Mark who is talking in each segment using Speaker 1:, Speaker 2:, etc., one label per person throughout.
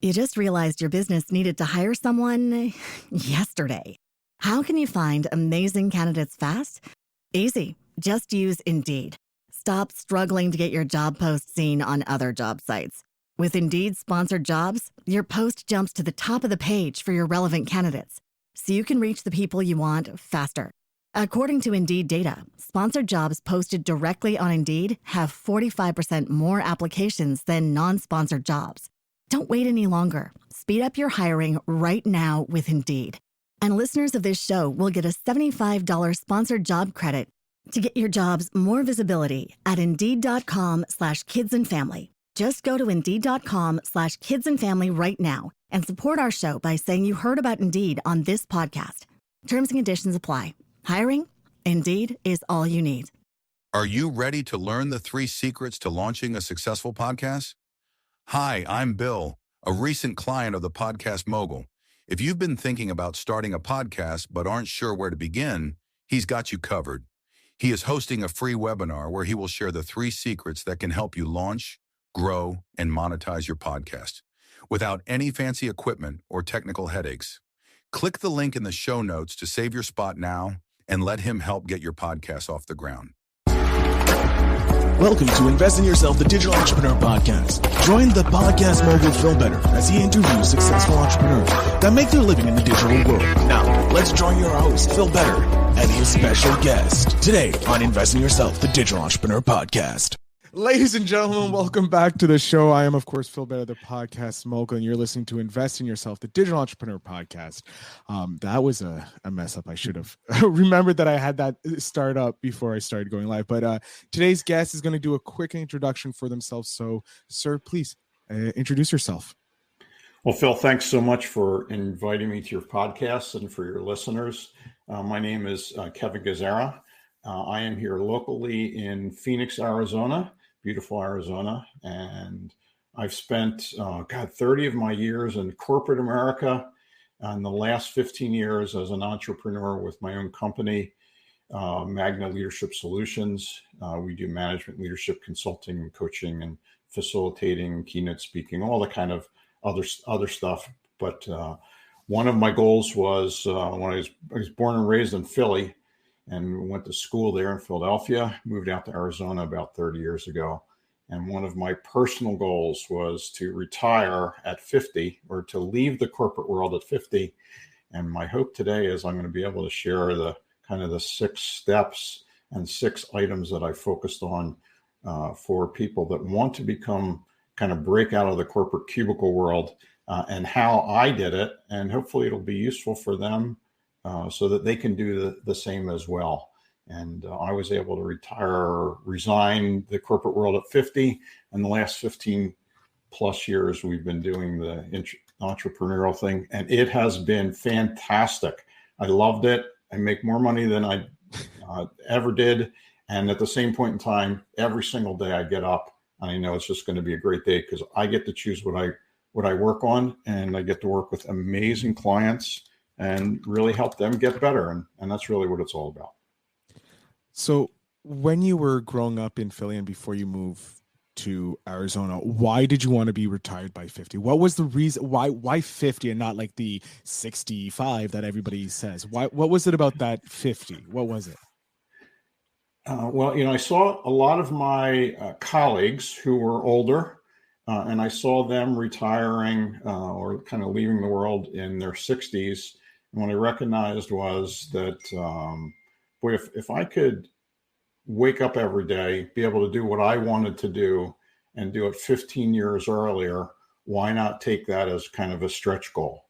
Speaker 1: You just realized your business needed to hire someone yesterday. How can you find amazing candidates fast? Easy. Just use Indeed. Stop struggling to get your job post seen on other job sites. With Indeed sponsored jobs, your post jumps to the top of the page for your relevant candidates, so you can reach the people you want faster. According to Indeed data, sponsored jobs posted directly on Indeed have 45% more applications than non-sponsored jobs. Don't wait any longer. Speed up your hiring right now with Indeed. And listeners of this show will get a $75 sponsored job credit to get your jobs more visibility at Indeed.com/kidsandfamily. Just go to Indeed.com/kidsandfamily right now and support our show by saying you heard about Indeed on this podcast. Terms and conditions apply. Hiring? Indeed is all you need.
Speaker 2: Are you ready to learn the 3 secrets to launching a successful podcast? Hi, I'm Bill, a recent client of the Podcast Mogul. If you've been thinking about starting a podcast but aren't sure where to begin, he's got you covered. He is hosting a free webinar where he will share the 3 secrets that can help you launch, grow, and monetize your podcast without any fancy equipment or technical headaches. Click the link in the show notes to save your spot now and let him help get your podcast off the ground.
Speaker 3: Welcome to Invest in Yourself, the Digital Entrepreneur Podcast. Join the Podcast Mogul Phil Better as he interviews successful entrepreneurs that make their living in the digital world. Now, let's join your host, Phil Better, and his special guest today on Invest in Yourself, the Digital Entrepreneur Podcast.
Speaker 4: Ladies and gentlemen, welcome back to the show. I am, of course, Phil Better, the Podcast Mogul, and you're listening to Invest in Yourself, the Digital Entrepreneur Podcast. That was a mess up. I should have remembered that I had that start up before I started going live. But today's guest is going to do a quick introduction for themselves. So, sir, please introduce yourself.
Speaker 5: Well, Phil, thanks so much for inviting me to your podcast and for your listeners. My name is Kevin Gazzara. I am here locally in Phoenix, Arizona. Beautiful Arizona, and I've spent 30 of my years in corporate America, and the last 15 years as an entrepreneur with my own company, Magna Leadership Solutions. We do management, leadership, consulting, and coaching, and facilitating, keynote speaking, all the kind of other stuff. But one of my goals was when I was born and raised in Philly, and went to school there in Philadelphia, moved out to Arizona about 30 years ago. And one of my personal goals was to retire at 50 or to leave the corporate world at 50. And my hope today is I'm going to be able to share the kind of the 6 steps and 6 items that I focused on for people that want to break out of the corporate cubicle world and how I did it. And hopefully it'll be useful for them so that they can do the same as well. And I was able to resign the corporate world at 50. And the last 15 plus years, we've been doing the entrepreneurial thing. And it has been fantastic. I loved it. I make more money than I ever did. And at the same point in time, every single day I get up and I know it's just going to be a great day because I get to choose what I work on, and I get to work with amazing clients and really help them get better. And that's really what it's all about.
Speaker 4: So when you were growing up in Philly and before you moved to Arizona, why did you want to be retired by 50? What was the reason? Why 50 and not like the 65 that everybody says? What was it about that 50? What was it?
Speaker 5: Well, I saw a lot of my colleagues who were older, and I saw them retiring or kind of leaving the world in their 60s. And what I recognized was that, if I could wake up every day, be able to do what I wanted to do and do it 15 years earlier, why not take that as kind of a stretch goal?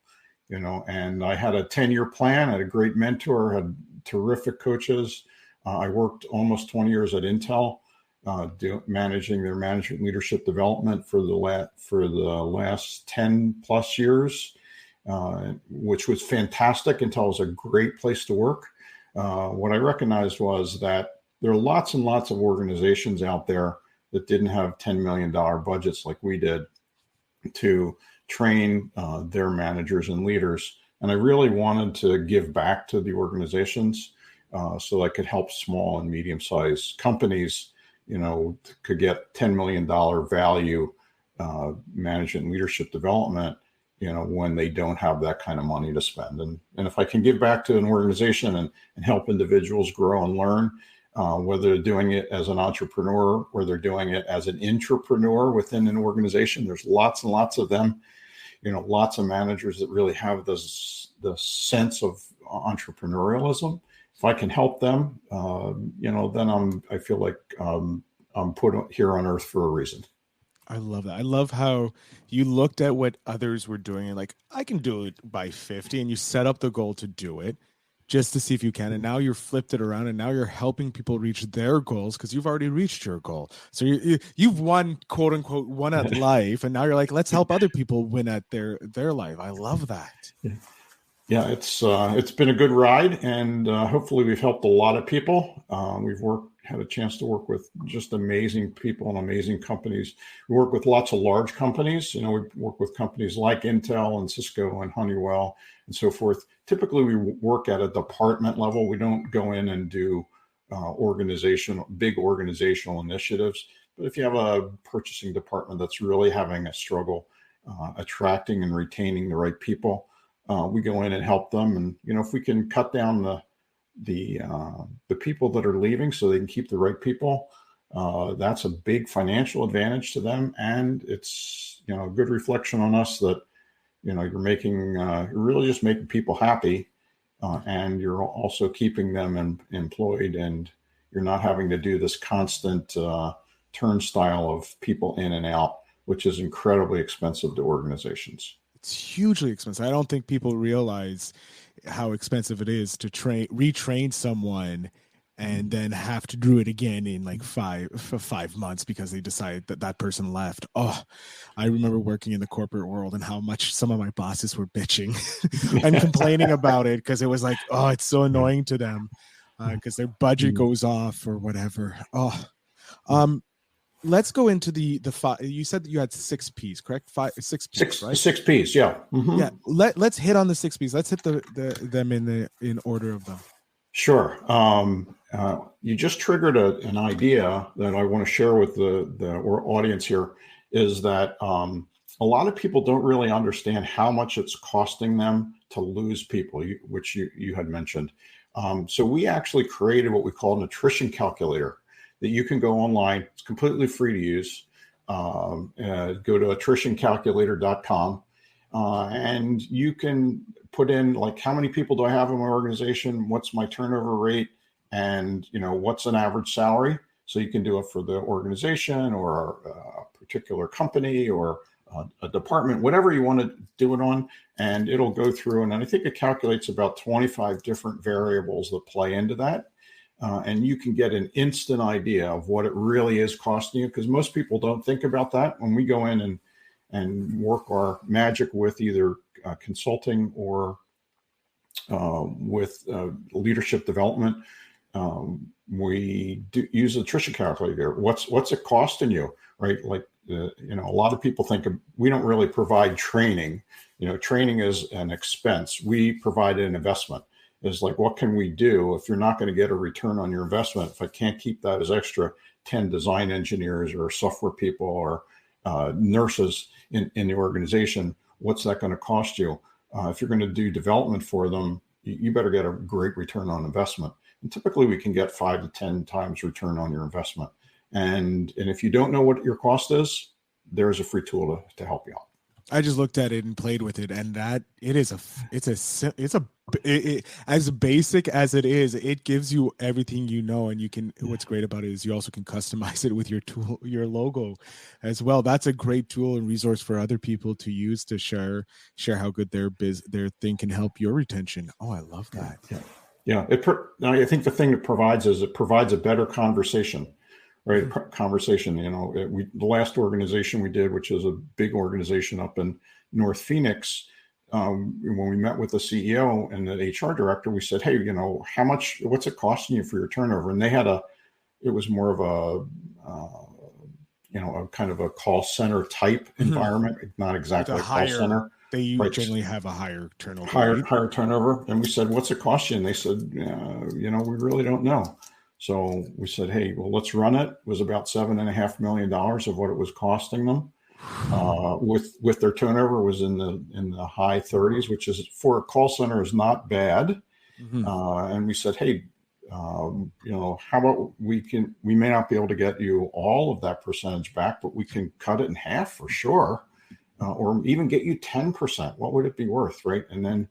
Speaker 5: And I had a 10-year plan, I had a great mentor, had terrific coaches. I worked almost 20 years at Intel, managing their management leadership development for the last 10 plus years. Which was fantastic. Intel was a great place to work. What I recognized was that there are lots and lots of organizations out there that didn't have $10 million budgets like we did to train their managers and leaders. And I really wanted to give back to the organizations so I could help small and medium-sized companies, could get $10 million value management and leadership development, when they don't have that kind of money to spend. And if I can give back to an organization and help individuals grow and learn, whether they're doing it as an entrepreneur or they're doing it as an intrapreneur within an organization, there's lots and lots of them, lots of managers that really have the sense of entrepreneurialism. If I can help them, then I feel like I'm put here on earth for a reason.
Speaker 4: I love that. I love how you looked at what others were doing and like, I can do it by 50, and you set up the goal to do it just to see if you can. And now you're flipped it around, and now you're helping people reach their goals because you've already reached your goal. So you've won, quote unquote, won at life. And now you're like, let's help other people win at their life. I love that.
Speaker 5: Yeah, it's been a good ride, and hopefully we've helped a lot of people. We've had a chance to work with just amazing people and amazing companies. We work with lots of large companies. We work with companies like Intel and Cisco and Honeywell and so forth. Typically, we work at a department level. We don't go in and do big organizational initiatives. But if you have a purchasing department that's really having a struggle attracting and retaining the right people, we go in and help them. And if we can cut down the people that are leaving so they can keep the right people, that's a big financial advantage to them, and it's a good reflection on us that you're really just making people happy, and you're also keeping them employed, and you're not having to do this constant turnstile of people in and out, which is incredibly expensive to organizations.
Speaker 4: It's hugely expensive. I don't think people realize how expensive it is to retrain someone and then have to do it again in like 5 months because they decide that person left. Oh, I remember working in the corporate world and how much some of my bosses were bitching and complaining about it because it was like, oh, it's so annoying to them because their budget goes off or whatever. Let's go into the five. You said that you had 6 P's, correct? 6 P's, right?
Speaker 5: 6 P's, yeah. Mm-hmm.
Speaker 4: Yeah. Let's hit on the 6 P's. Let's hit them in order of them.
Speaker 5: Sure. You just triggered an idea that I want to share with the audience here. Is that a lot of people don't really understand how much it's costing them to lose people, which you had mentioned. So we actually created what we call an attrition calculator that you can go online. It's completely free to use. Go to attritioncalculator.com and you can put in like, how many people do I have in my organization? What's my turnover rate? And what's an average salary? So you can do it for the organization or a particular company or a department, whatever you want to do it on, and it'll go through. And I think it calculates about 25 different variables that play into that. And you can get an instant idea of what it really is costing you, because most people don't think about that. When we go in and work our magic with either consulting or with leadership development, we do use the attrition calculator. What's it costing you, right? Like, a lot of people think we don't really provide training. Training is an expense. We provide an investment. Is like, what can we do if you're not going to get a return on your investment? If I can't keep that as extra 10 design engineers or software people or nurses in the organization, what's that going to cost you? If you're going to do development for them, you better get a great return on investment. And typically we can get 5 to 10 times return on your investment. And if you don't know what your cost is, there's a free tool to help you out.
Speaker 4: I just looked at it and played with it, and that it's as basic as it is, it gives you everything and you can. What's great about it is you also can customize it with your tool, your logo, as well. That's a great tool and resource for other people to use to share how good their thing can help your retention. Oh, I love that.
Speaker 5: Yeah. I think the thing it provides a better conversation. Right. Conversation. The last organization we did, which is a big organization up in North Phoenix, when we met with the CEO and the HR director, we said, hey, what's it costing you for your turnover? And it was more of a kind of a call center type environment, not exactly a call center.
Speaker 4: They generally have a higher turnover.
Speaker 5: Higher turnover. And we said, what's it cost you? And they said, we really don't know. So we said, hey, well, let's run it. It was about $7.5 million of what it was costing them. with their turnover was in the high 30s, which is for a call center is not bad.
Speaker 4: Mm-hmm.
Speaker 5: And we said, hey, how about we may not be able to get you all of that percentage back, but we can cut it in half for sure, or even get you 10%. What would it be worth, right? And then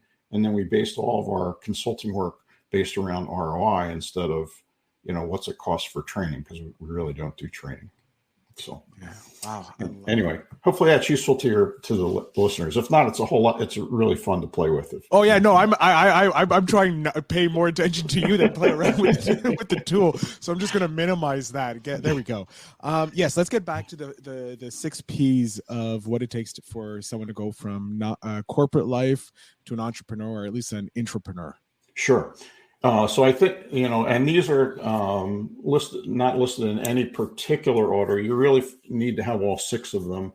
Speaker 5: we based all of our consulting work based around ROI instead of, what's it cost for training, because we really don't do training. So,
Speaker 4: yeah. Wow.
Speaker 5: Anyway, hopefully that's useful to the listeners. If not, it's a whole lot. It's really fun to play with.
Speaker 4: Oh yeah, no, I'm trying to pay more attention to you than play around with the tool. So I'm just going to minimize that. There we go. Yes, let's get back to the 6 P's of what it takes for someone to go from corporate life to an entrepreneur, or at least an intrapreneur.
Speaker 5: Sure. So I think, and these are not listed in any particular order. You really need to have all 6 of them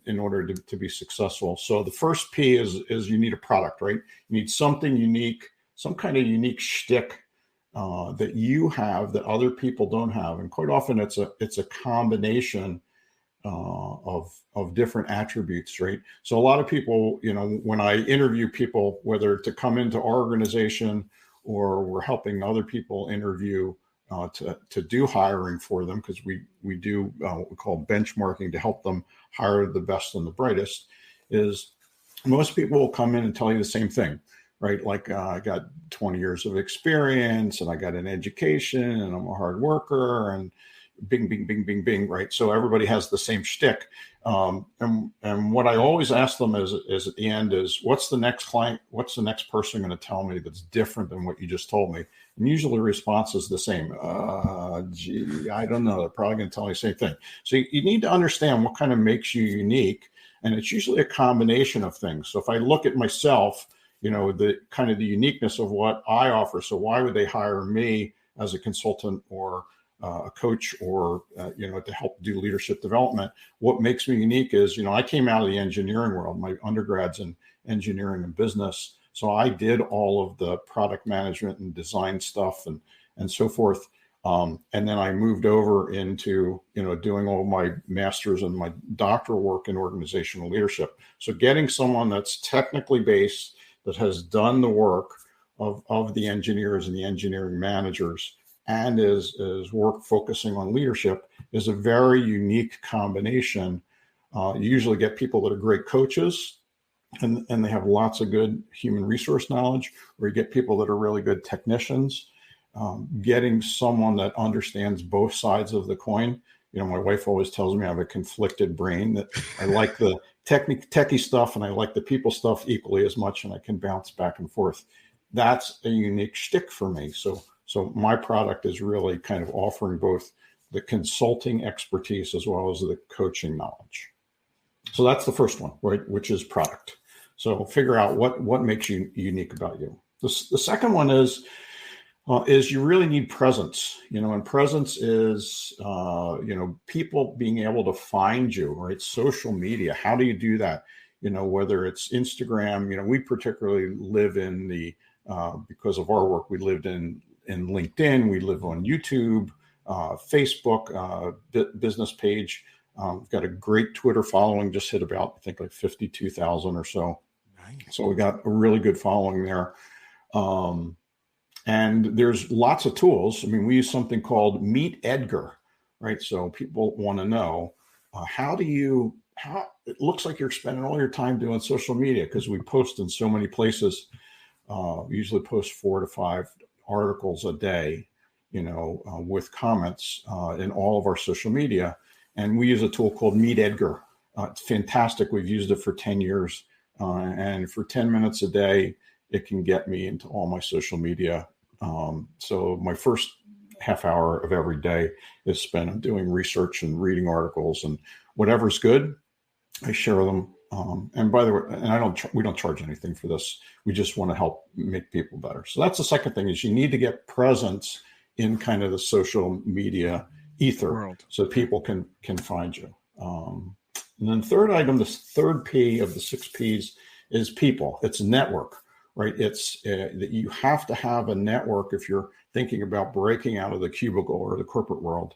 Speaker 5: in order to be successful. So the first P is you need a product, right? You need something unique, some kind of unique shtick that you have that other people don't have. And quite often it's a combination of different attributes, right? So a lot of people, when I interview people, whether to come into our organization or we're helping other people interview to do hiring for them, because we do what we call benchmarking to help them hire the best and the brightest, is most people will come in and tell you the same thing, right? Like I got 20 years of experience and I got an education and I'm a hard worker and bing, bing, bing, bing, bing, right? So everybody has the same shtick. And what I always ask them is at the end is, what's the next client? What's the next person going to tell me that's different than what you just told me? And usually the response is the same. I don't know. They're probably going to tell me the same thing. So you need to understand what kind of makes you unique. And it's usually a combination of things. So if I look at myself, the kind of the uniqueness of what I offer. So why would they hire me as a consultant or a coach or, to help do leadership development? What makes me unique is, I came out of the engineering world. My undergrad's in engineering and business. So I did all of the product management and design stuff and so forth. And then I moved over into, doing all my master's and my doctoral work in organizational leadership. So getting someone that's technically based, that has done the work of the engineers and the engineering managers, and is work focusing on leadership, is a very unique combination. You usually get people that are great coaches and they have lots of good human resource knowledge, or you get people that are really good technicians. Getting someone that understands both sides of the coin. My wife always tells me I have a conflicted brain, that I like the techie stuff and I like the people stuff equally as much, and I can bounce back and forth. That's a unique shtick for me. So my product is really kind of offering both the consulting expertise as well as the coaching knowledge. So that's the first one, right? Which is product. So figure out what makes you unique about you. The second one is you really need presence, and presence is, people being able to find you, right? Social media. How do you do that? Whether it's Instagram, we particularly live in because of our work, we lived in LinkedIn, we live on YouTube, Facebook, business page. We've got a great Twitter following, just hit about, I think, like 52,000 or so. Nice. So we got a really good following there. And there's lots of tools. I mean, we use something called Meet Edgar, right? So people want to know, how it looks like you're spending all your time doing social media, because we post in so many places. We usually post 4 to 5 articles a day, with comments in all of our social media. And we use a tool called Meet Edgar. It's fantastic. We've used it for 10 years. And for 10 minutes a day, it can get me into all my social media. So my first half hour of every day is spent on doing research and reading articles, and whatever's good, I share them. And by the way, and we don't charge anything for this. We just want to help make people better. So that's the second thing, is you need to get presence in kind of the social media ether world, so people can find you. And then third item, the third P of the 6 Ps is people. It's network, right? It's that you have to have a network if you're thinking about breaking out of the cubicle or the corporate world,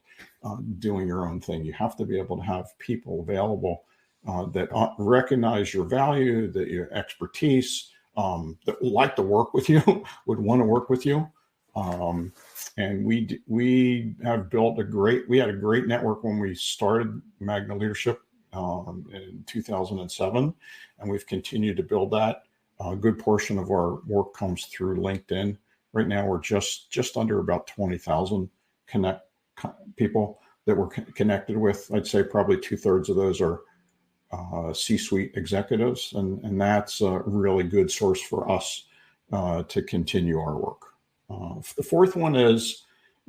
Speaker 5: doing your own thing. You have to be able to have people available that recognize your value, that your expertise, that like to work with you, would want to work with you. And we have built we had a great network when we started Magna Leadership in 2007, and we've continued to build that. A good portion of our work comes through LinkedIn. Right now, we're just under about 20,000 people that we're connected with. I'd say probably 2/3 of those are C-suite executives, and that's a really good source for us to continue our work. The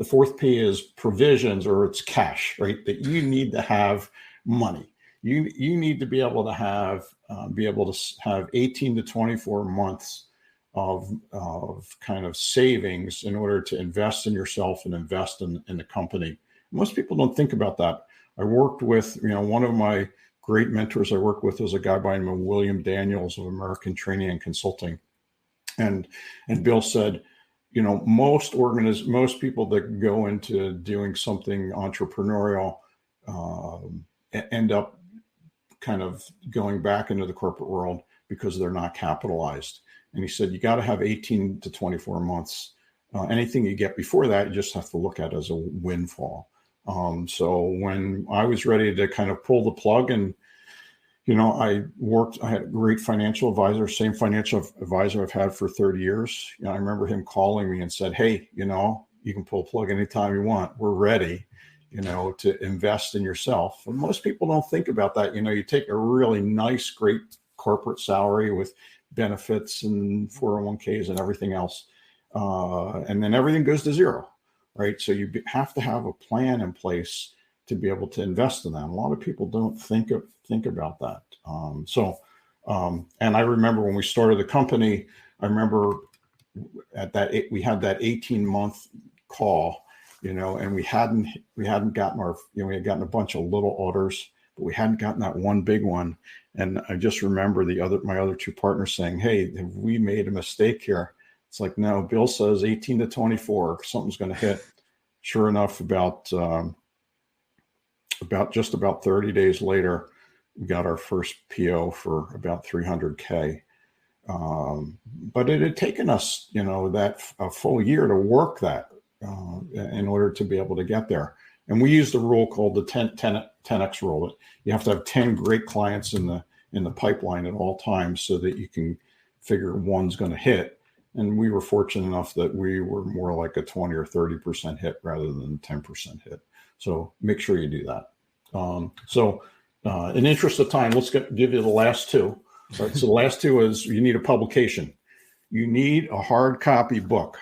Speaker 5: fourth P is provisions, or it's cash, right? That you need to have money. You need to be able to have 18 to 24 months of kind of savings in order to invest in yourself and invest in the company. Most people don't think about that. I worked with, one of my great mentors I worked with was a guy by the name of William Daniels of American Training and Consulting. And Bill said, most people that go into doing something entrepreneurial end up kind of going back into the corporate world because they're not capitalized. And he said, you got to have 18 to 24 months. Anything you get before that, you just have to look at as a windfall. So when I was ready to kind of pull the plug, and, I had a great financial advisor, same financial advisor I've had for 30 years. I remember him calling me and said, hey, you can pull the plug anytime you want. We're ready, to invest in yourself. And most people don't think about that. You take a really nice, great corporate salary with benefits and 401ks and everything else. And then everything goes to zero, right? So you have to have a plan in place to be able to invest in that. A lot of people don't think about that. And I remember when we started the company, I remember we had that 18-month call, and we hadn't gotten we had gotten a bunch of little orders, but we hadn't gotten that one big one. And I just remember my other two partners saying, hey, have we made a mistake here? It's like, no, Bill says 18 to 24, something's going to hit. Sure enough, about 30 days later, we got our first PO for about $300K. But it had taken us, a full year to work that in order to be able to get there. And we use the rule called the 10X rule. You have to have 10 great clients in the pipeline at all times so that you can figure one's going to hit. And we were fortunate enough that we were more like a 20 or 30% hit rather than 10% hit. So make sure you do that. In interest of time, let's give you the last two. Right? So the last two is you need a publication. You need a hard copy book.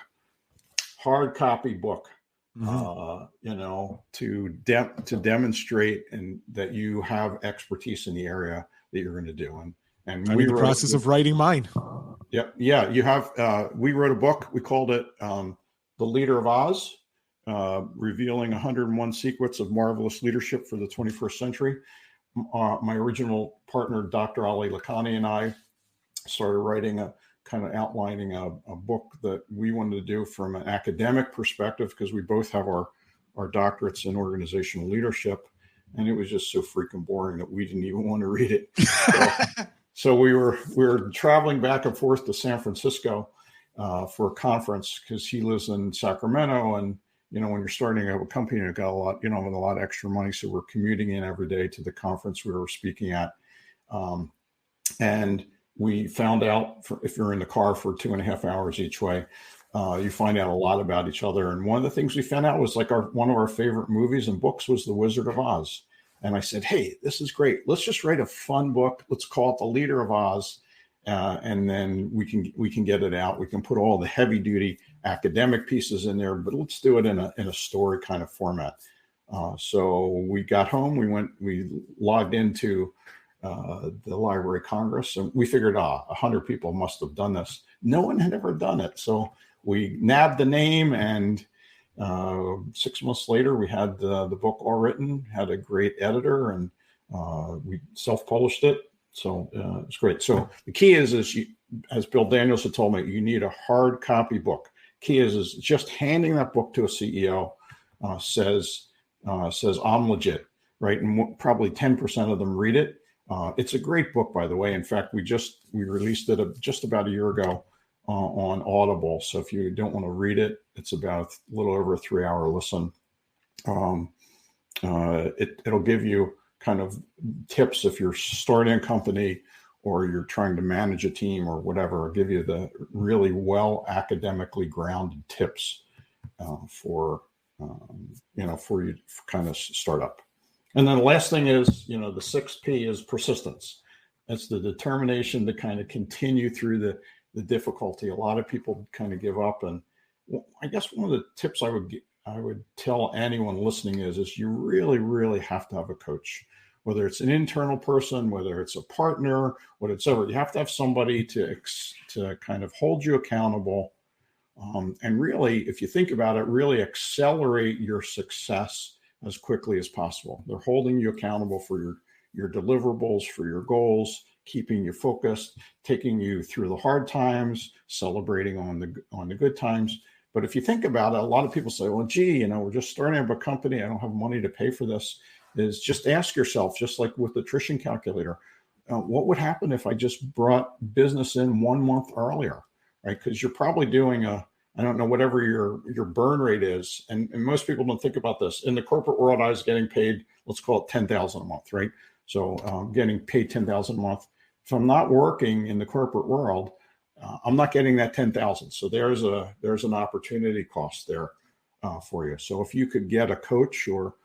Speaker 5: To demonstrate and that you have expertise in the area that you're going to do. And
Speaker 4: I'm in the process of writing mine.
Speaker 5: Yeah. You have. We wrote a book. We called it "The Leader of Oz," revealing 101 secrets of marvelous leadership for the 21st century. My original partner, Dr. Ali Lakhani, and I started writing outlining a book that we wanted to do from an academic perspective, because we both have our doctorates in organizational leadership, and it was just so freaking boring that we didn't even want to read it. So we were traveling back and forth to San Francisco for a conference, because he lives in Sacramento, and when you're starting a company, you've got a lot, with a lot of extra money. So we're commuting in every day to the conference we were speaking at, and we found out, if you're in the car for 2.5 hours each way, you find out a lot about each other. And one of the things we found out was one of our favorite movies and books was The Wizard of Oz. And I said, hey, this is great. Let's just write a fun book. Let's call it The Leader of Oz. And then we can get it out. We can put all the heavy duty academic pieces in there, but let's do it in a story kind of format. So we got home, we logged into the Library of Congress, and we figured, 100 people must have done this. No one had ever done it. So we nabbed the name, and 6 months later, we had the book all written, had a great editor, and we self-published it. So it's great. So the key is as Bill Daniels had told me, you need a hard copy book. Key is just handing that book to a CEO says I'm legit, right? And probably 10% of them read it. It's a great book, by the way. In fact, we released it just about a year ago on Audible. So if you don't want to read it, it's about a little over a 3-hour listen. It'll give you kind of tips if you're starting a company or you're trying to manage a team or whatever. It'll give you the really well academically grounded tips for you to kind of start up. And then the last thing is, the 6P is persistence. That's the determination to kind of continue through the difficulty. A lot of people kind of give up. And I guess one of the tips I would tell anyone listening is you really, really have to have a coach, whether it's an internal person, whether it's a partner, whatever. You have to have somebody to kind of hold you accountable. And really, if you think about it, really accelerate your success as quickly as possible. They're holding you accountable for your deliverables, for your goals, keeping you focused, taking you through the hard times, celebrating on the good times. But if you think about it, a lot of people say, well, gee, we're just starting up a company. I don't have money to pay for this. Is just ask yourself, just like with the attrition calculator, what would happen if I just brought business in 1 month earlier, right? Because you're probably doing I don't know, whatever your burn rate is. And most people don't think about this. In the corporate world, I was getting paid, let's call it $10,000 a month, right? So getting paid $10,000 a month. If I'm not working in the corporate world, I'm not getting that $10,000. So there's an opportunity cost there for you. So if you could get a coach or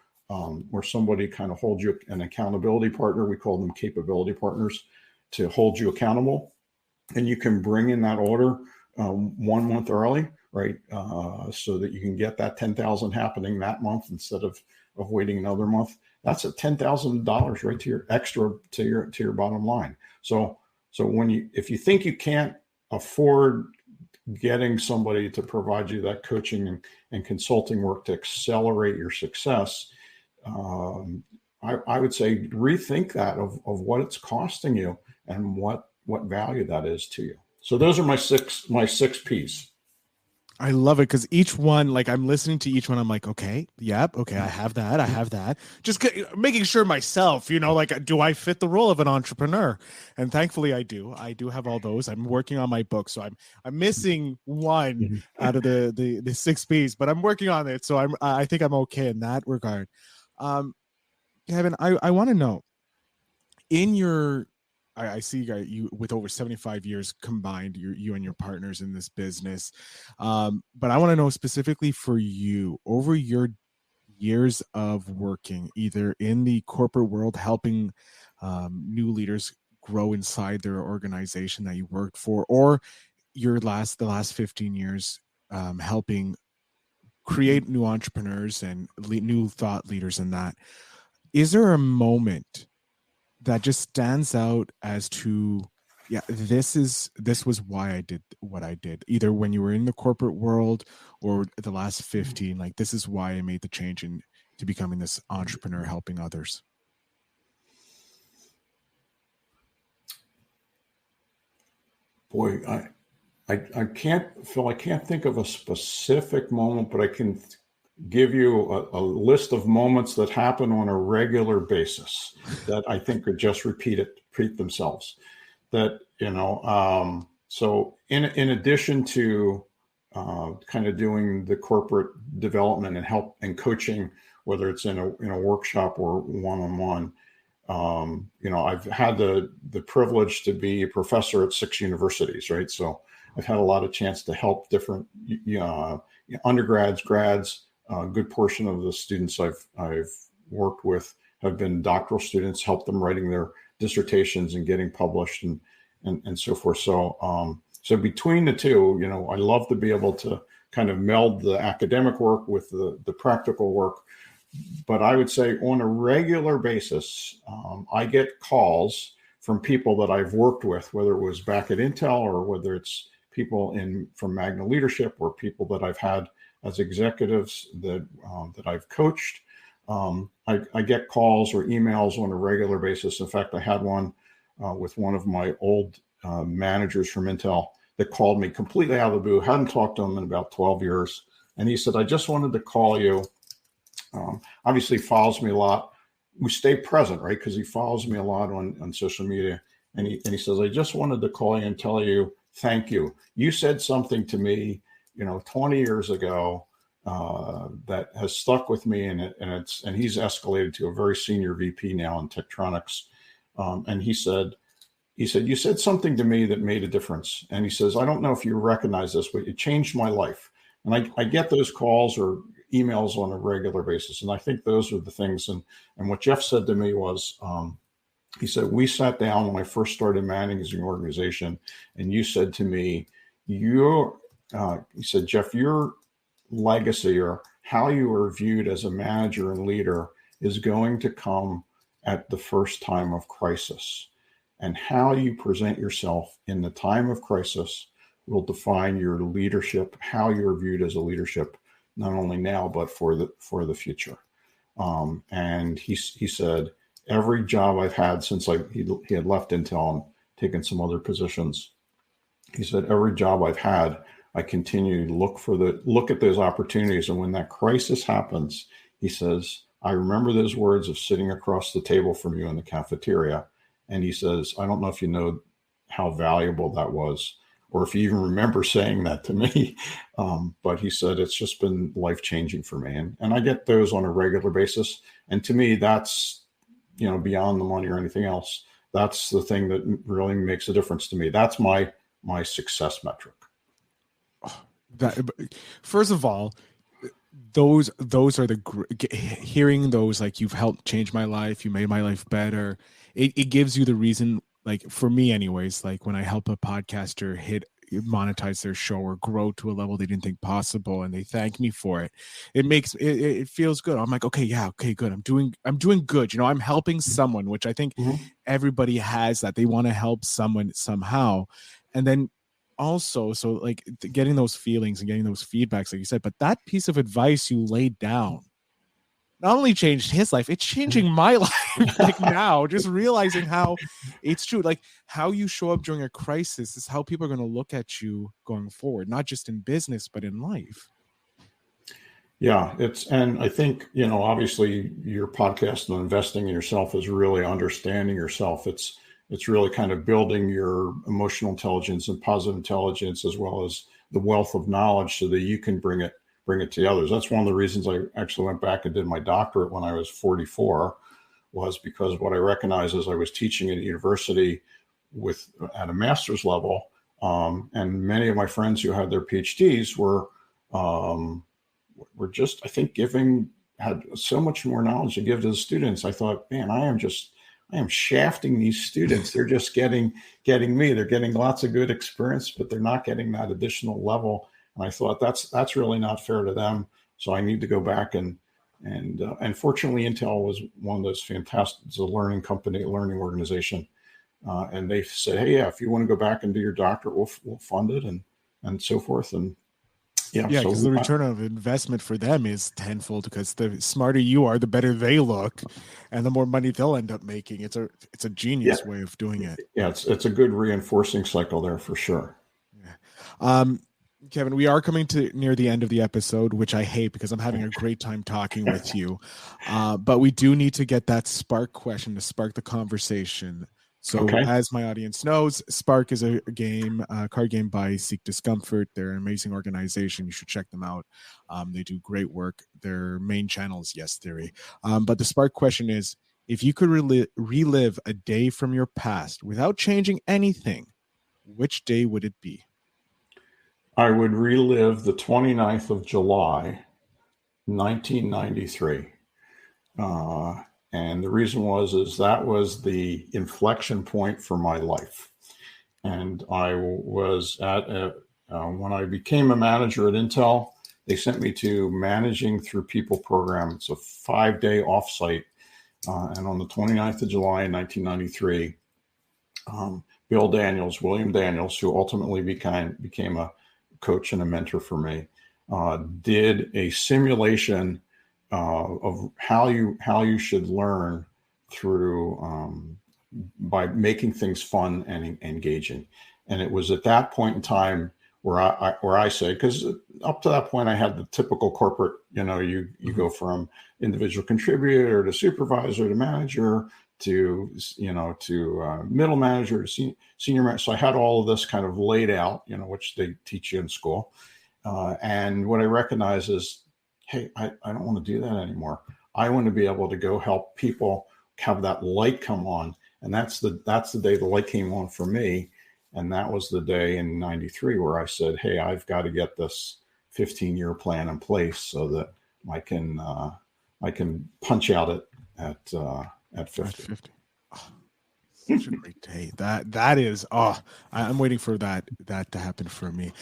Speaker 5: somebody kind of hold you, an accountability partner, we call them capability partners, to hold you accountable, and you can bring in that order 1 month early, right? So that you can get that $10,000 happening that month instead of waiting another month. That's a $10,000 right to your extra to your bottom line. So if you think you can't afford getting somebody to provide you that coaching and consulting work to accelerate your success, I would say rethink that of what it's costing you and what value that is to you. So those are my six P's.
Speaker 4: I love it because each one, like I'm listening to each one, I'm like, okay, yep, okay, I have that. Just making sure myself, like, do I fit the role of an entrepreneur? And thankfully, I do. I do have all those. I'm working on my book, so I'm missing one out of the 6 P's, but I'm working on it. So I think I'm okay in that regard. Kevin, I want to know, in your, I see you with over 75 years combined, you and your partners in this business. But I want to know specifically for you, over your years of working either in the corporate world, helping new leaders grow inside their organization that you worked for, or the last 15 years helping create new entrepreneurs and new thought leaders in that. Is there a moment that just stands out as to, this was why I did what I did, either when you were in the corporate world or the last 15, like this is why I made the change to becoming this entrepreneur helping others?
Speaker 5: Boy, I can't, Phil, I can't think of a specific moment, but I can give you a list of moments that happen on a regular basis that I think could just repeat themselves. That, so in addition to kind of doing the corporate development and help and coaching, whether it's in a workshop or one-on-one, I've had the privilege to be a professor at 6 universities, right? So I've had a lot of chance to help different undergrads, grads. A good portion of the students I've worked with have been doctoral students, helped them writing their dissertations and getting published and so forth. So between the two, I love to be able to kind of meld the academic work with the practical work. But I would say on a regular basis, I get calls from people that I've worked with, whether it was back at Intel or whether it's people from Magna Leadership or people that I've had as executives that I've coached. I get calls or emails on a regular basis. In fact, I had one with one of my old managers from Intel that called me completely out of the blue. Hadn't talked to him in about 12 years. And he said, I just wanted to call you. Obviously follows me a lot. We stay present, right? Because he follows me a lot on social media. And he says, I just wanted to call you and tell you, thank you. You said something to me, 20 years ago that has stuck with me. And he's escalated to a very senior VP now in Tektronix. And he said, you said something to me that made a difference. And he says, I don't know if you recognize this, but it changed my life. And I get those calls or emails on a regular basis. And I think those are the things. And what Jeff said to me was, he said, we sat down when I first started managing an organization, and you said to me, he said, Jeff, your legacy or how you are viewed as a manager and leader is going to come at the first time of crisis. And how you present yourself in the time of crisis will define your leadership, how you're viewed as a leadership, not only now, but for the future. And he said, every job I've had since he had left Intel and taken some other positions, he said, every job I've had, I continue to look at those opportunities. And when that crisis happens, he says, I remember those words of sitting across the table from you in the cafeteria. And he says, I don't know if you know how valuable that was, or if you even remember saying that to me. But he said, it's just been life-changing for me. And I get those on a regular basis. And to me, that's, beyond the money or anything else, that's the thing that really makes a difference to me. That's my success metric.
Speaker 4: First of all, those are hearing those, like, you've helped change my life, you made my life better. It gives you the reason, like, for me anyways, like when I help a podcaster monetize their show or grow to a level they didn't think possible, and they thank me for it, it feels good. I'm like, okay, good. I'm doing good. I'm helping someone, which I think everybody has, that they want to help someone somehow. And then also, so like getting those feelings and getting those feedbacks, like you said, but that piece of advice you laid down not only changed his life, it's changing my life. Like now, just realizing how it's true. Like how you show up during a crisis is how people are going to look at you going forward, not just in business, but in life.
Speaker 5: Yeah, and I think, obviously your podcast on investing in yourself is really understanding yourself. It's really kind of building your emotional intelligence and positive intelligence, as well as the wealth of knowledge, so that you can bring it to others. That's one of the reasons I actually went back and did my doctorate when I was 44, was because what I recognized as I was teaching at a university at a master's level, and many of my friends who had their PhDs were just, I think, had so much more knowledge to give to the students. I thought, man, I am shafting these students. They're just getting me. They're getting lots of good experience, but they're not getting that additional level. And I thought that's really not fair to them. So I need to go back and fortunately, Intel was one of those fantastic. It's a learning company, a learning organization, and they said, hey, yeah, if you want to go back and do your doctorate, we'll fund it and so forth. And
Speaker 4: because the return of investment for them is tenfold, because the smarter you are, the better they look, and the more money they'll end up making. It's a genius way of doing it.
Speaker 5: Yeah, it's a good reinforcing cycle there for sure.
Speaker 4: Yeah. Kevin, we are coming to near the end of the episode, which I hate because I'm having a great time talking with you. But we do need to get that spark question to spark the conversation. So as my audience knows, Spark is a card game by Seek Discomfort. They're an amazing organization. You should check them out. They do great work. Their main channel is Yes Theory. But the Spark question is, if you could relive a day from your past without changing anything, which day would it be?
Speaker 5: I would relive the 29th of July, 1993. And the reason is that was the inflection point for my life. And I was when I became a manager at Intel, they sent me to Managing Through People program. It's a 5-day offsite. And on the 29th of July in 1993, William Daniels, who ultimately became a coach and a mentor for me, did a simulation of how you should learn through by making things fun and engaging. And it was at that point in time where I say, because up to that point I had the typical corporate, you go from individual contributor to supervisor to manager to middle manager to senior manager. So I had all of this kind of laid out, which they teach you in school. And what I recognize is, hey, I don't want to do that anymore. I want to be able to go help people have that light come on. And that's the day the light came on for me. And that was the day in 93 where I said, hey, I've got to get this 15-year plan in place so that I can punch out at 50.
Speaker 4: At 50. Oh, such a great day. That is, I'm waiting for that to happen for me.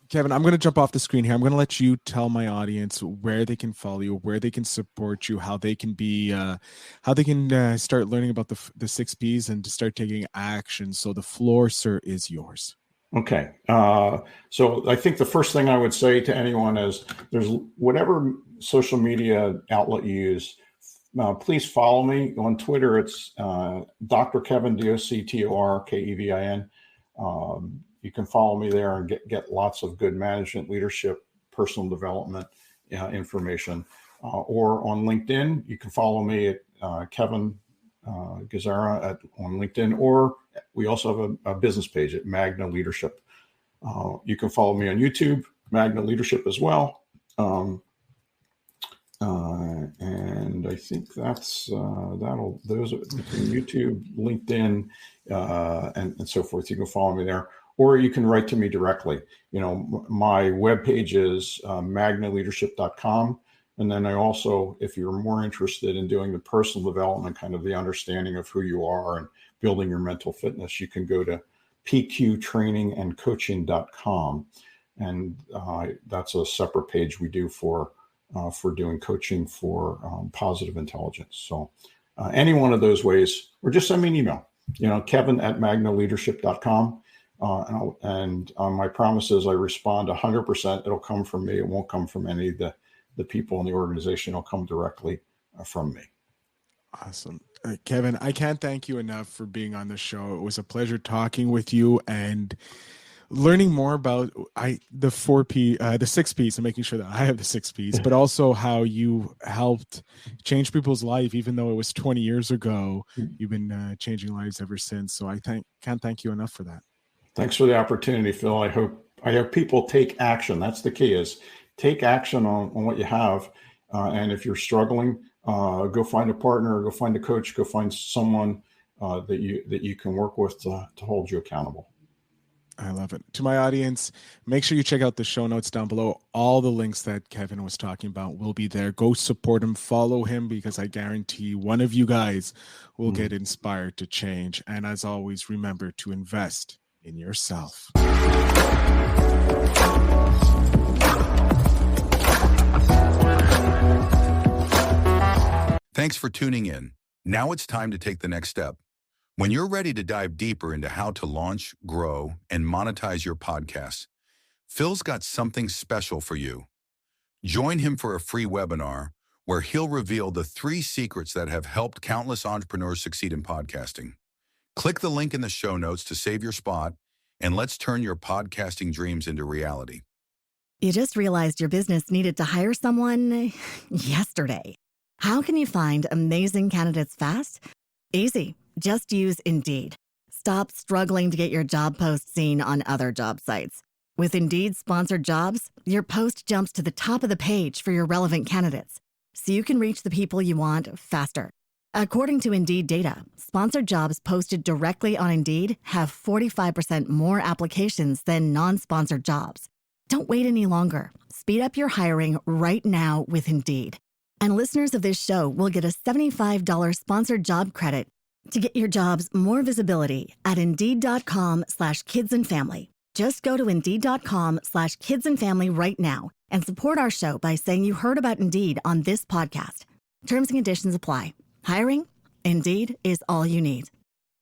Speaker 4: Kevin, I'm going to jump off the screen here. I'm going to let you tell my audience where they can follow you, where they can support you, how they can start learning about the 6 Ps and to start taking action. So the floor, sir, is yours.
Speaker 5: Okay. So I think the first thing I would say to anyone is there's whatever social media outlet you use, please follow me on Twitter. It's Dr. Kevin, DoctorKevin. You can follow me there and get lots of good management, leadership, personal development information. Or on LinkedIn, you can follow me at Kevin Gazzara on LinkedIn, or we also have a business page at Magna Leadership. You can follow me on YouTube, Magna Leadership as well. And I think those are between YouTube, LinkedIn, and so forth. You can follow me there, or you can write to me directly. My webpage is magnaleadership.com. And then I also, if you're more interested in doing the personal development, kind of the understanding of who you are and building your mental fitness, you can go to pqtrainingandcoaching.com. And that's a separate page we do for doing coaching for positive intelligence. So any one of those ways, or just send me an email, kevin@magnaleadership.com. And my promise is I respond 100%. It'll come from me. It won't come from any of the people in the organization. It'll come directly from me.
Speaker 4: Awesome. Kevin, I can't thank you enough for being on the show. It was a pleasure talking with you and learning more about the 6 Ps and making sure that I have the 6 Ps, but also how you helped change people's life. Even though it was 20 years ago, you've been changing lives ever since. So I can't thank you enough for that. Thanks
Speaker 5: for the opportunity, Phil. I hope people take action. That's the key, is take action on what you have. And if you're struggling, go find a partner, go find a coach, go find someone that you can work with to hold you accountable.
Speaker 4: I love it. To my audience, make sure you check out the show notes down below. All the links that Kevin was talking about will be there. Go support him, follow him, because I guarantee one of you guys will get inspired to change. And as always, remember to invest in yourself.
Speaker 2: Thanks for tuning in. Now it's time to take the next step. When you're ready to dive deeper into how to launch, grow, and monetize your podcast, Phil's got something special for you. Join him for a free webinar where he'll reveal the 3 secrets that have helped countless entrepreneurs succeed in podcasting. Click the link in the show notes to save your spot, and let's turn your podcasting dreams into reality.
Speaker 1: You just realized your business needed to hire someone yesterday. How can you find amazing candidates fast? Easy. Just use Indeed. Stop struggling to get your job post seen on other job sites. With Indeed sponsored jobs, your post jumps to the top of the page for your relevant candidates, so you can reach the people you want faster. According to Indeed data, sponsored jobs posted directly on Indeed have 45% more applications than non-sponsored jobs. Don't wait any longer. Speed up your hiring right now with Indeed. And listeners of this show will get a $75 sponsored job credit to get your jobs more visibility at Indeed.com/kidsandfamily. Just go to Indeed.com/kidsandfamily right now and support our show by saying you heard about Indeed on this podcast. Terms and conditions apply. Hiring? Indeed is all you need.